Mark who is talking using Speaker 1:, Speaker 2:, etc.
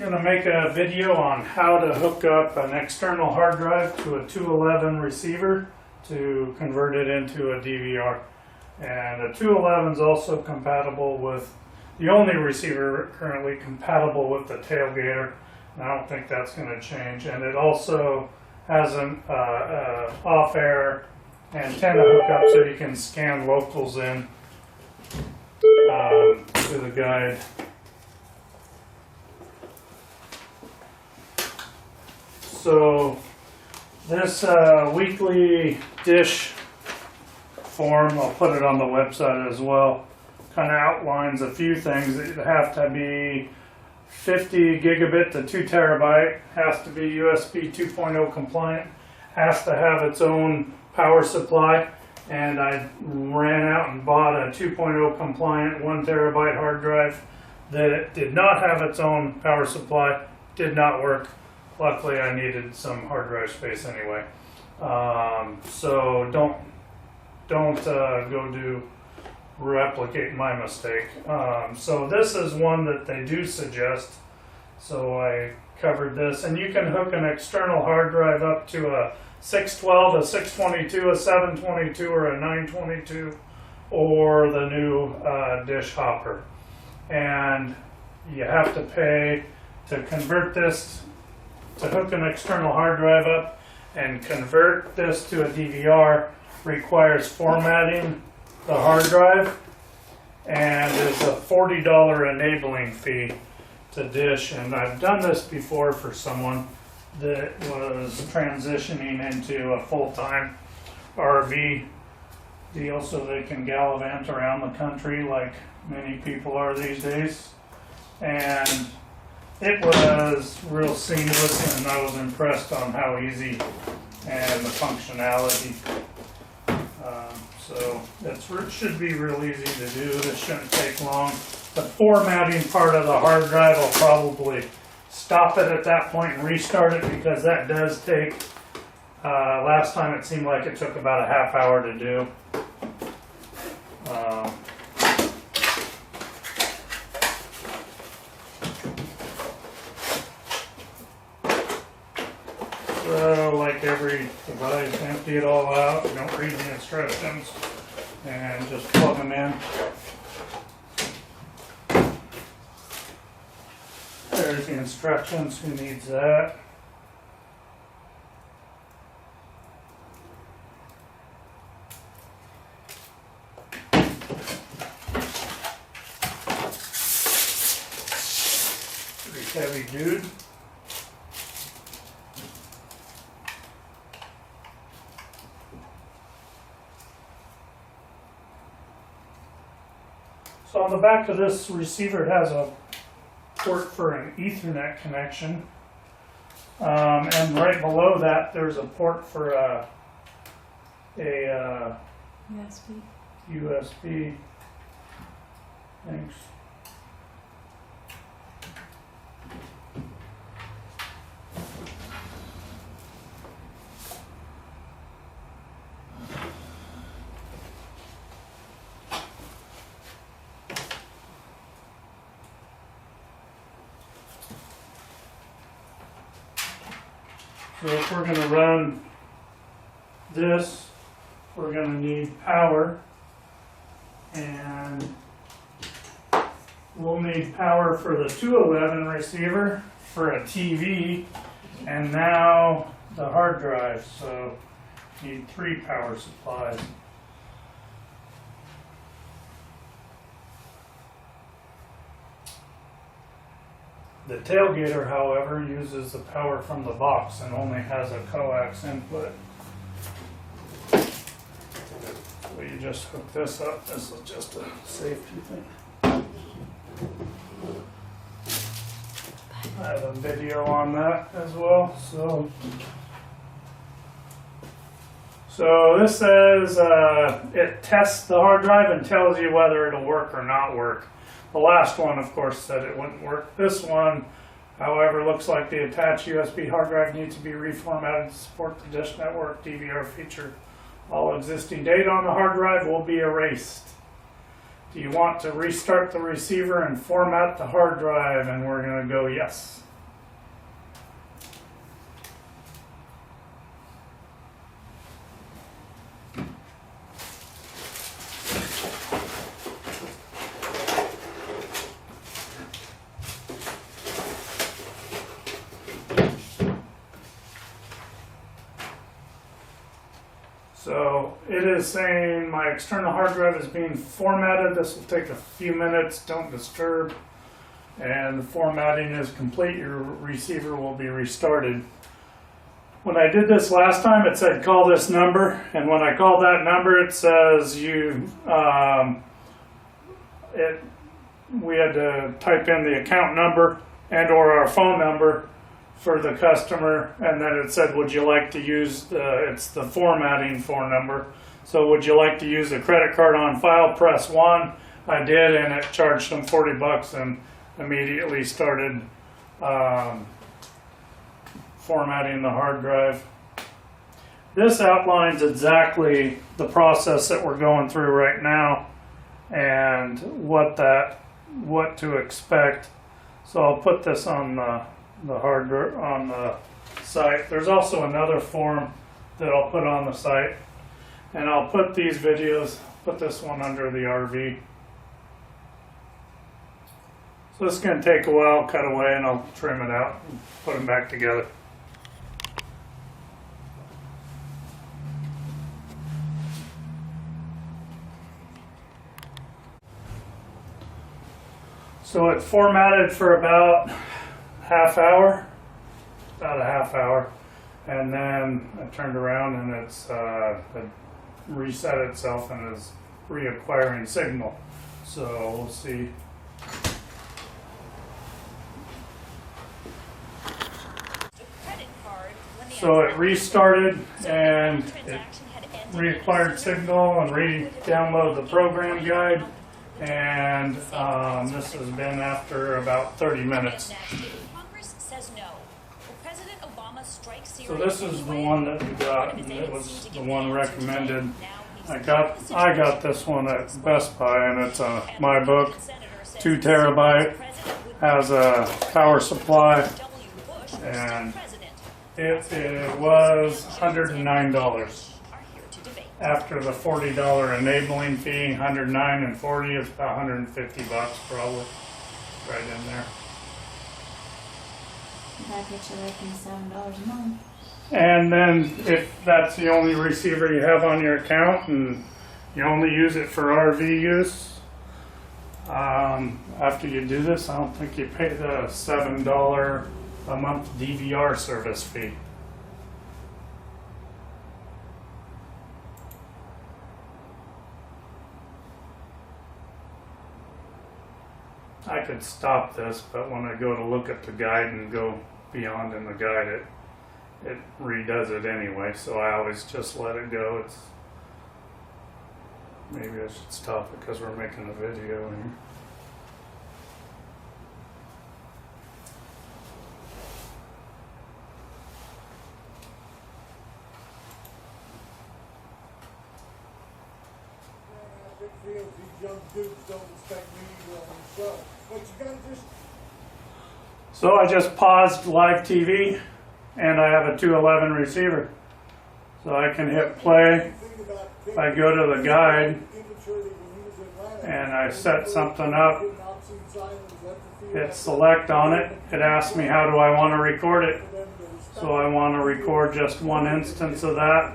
Speaker 1: going to make a video on how to hook up an external hard drive to a 211 receiver to convert it into a DVR. And a 211 is also compatible with, the only receiver currently compatible with the tailgater, and I don't think that's going to change. And it also has an off-air antenna hookup so you can scan locals in to the guide. So this weekly dish form, I'll put it on the website as well, kind of outlines a few things. It have to be 50 gigabit to 2 terabyte, has to be USB 2.0 compliant, has to have its own power supply, and I ran out and bought a 2.0 compliant 1 terabyte hard drive that did not have its own power supply, did not work. Luckily I needed some hard drive space anyway. So don't go replicate my mistake. So this is one that they do suggest. So I covered this, and you can hook an external hard drive up to a 612, a 622, a 722, or a 922, or the new dish hopper. And you have to pay to convert this, to hook an external hard drive up and convert this to a DVR requires formatting the hard drive and is a $40 enabling fee to dish. And I've done this before for someone that was transitioning into a full-time RV deal so they can gallivant around the country like many people are these days. And it was real seamless, and I was impressed on how easy and the functionality. So it should be real easy to do. This shouldn't take long. The formatting part of the hard drive, I'll probably stop it at that point and restart it, because that does take, last time it seemed like it took about a half hour to do. So, like every device, empty it all out, don't read the instructions, and just plug them in. There's the instructions, who needs that? Pretty heavy dude. So on the back of this receiver, it has a port for an Ethernet connection, and right below that there's a port for a USB. Thanks. So if we're going to run this, we're going to need power, and we'll need power for the 211 receiver, for a TV, and now the hard drive. So need 3 power supplies. The tailgater, however, uses the power from the box and only has a coax input. So you just hook this up. This is just a safety thing. I have a video on that as well. So this says it tests the hard drive and tells you whether it'll work or not work. The last one, of course, said it wouldn't work. This one, however, looks like the attached USB hard drive needs to be reformatted to support the dish network DVR feature. All existing data on the hard drive will be erased. Do you want to restart the receiver and format the hard drive? And we're going to go yes. So it is saying my external hard drive is being formatted. This will take a few minutes, don't disturb. And the formatting is complete. Your receiver will be restarted. When I did this last time, it said call this number, and when I called that number, it says we had to type in the account number and or our phone number for the customer, and then it said, would you like to use it's the formatting phone number. So would you like to use a credit card on file? Press 1. I did, and it charged them $40 and immediately started formatting the hard drive. This outlines exactly the process that we're going through right now and what to expect. So I'll put this on the hard drive on the site. There's also another form that I'll put on the site, and I'll put these videos, put this one under the RV. So this is going to take a while, cut away, and I'll trim it out and put them back together. So it formatted for about a half hour, and then I turned around and it's it reset itself and is reacquiring signal. So we'll see. So it restarted and it reacquired signal and re-downloaded the program guide. And this has been after about 30 minutes. So this is the one that we got, and it was the one recommended. I got this one at Best Buy, and it's a MyBook, 2 terabyte, has a power supply, and it was $109. After the $40 enabling fee, $109 and $40 is about $150 probably, right in there.
Speaker 2: That gets you like $7 a month.
Speaker 1: And then if that's the only receiver you have on your account and you only use it for RV use, after you do this, I don't think you pay the $7 a month DVR service fee. I could stop this, but when I go to look at the guide and go beyond in the guide, it redoes it anyway, so I always just let it go. Maybe I should stop it because we're making a video here.
Speaker 3: These young dudes don't expect me to on the show. But you gotta just...
Speaker 1: So I just paused live TV, and I have a 211 receiver. So I can hit play. If I go to the guide, and I set something up, hit select on it. It asks me how do I want to record it. So I want to record just one instance of that.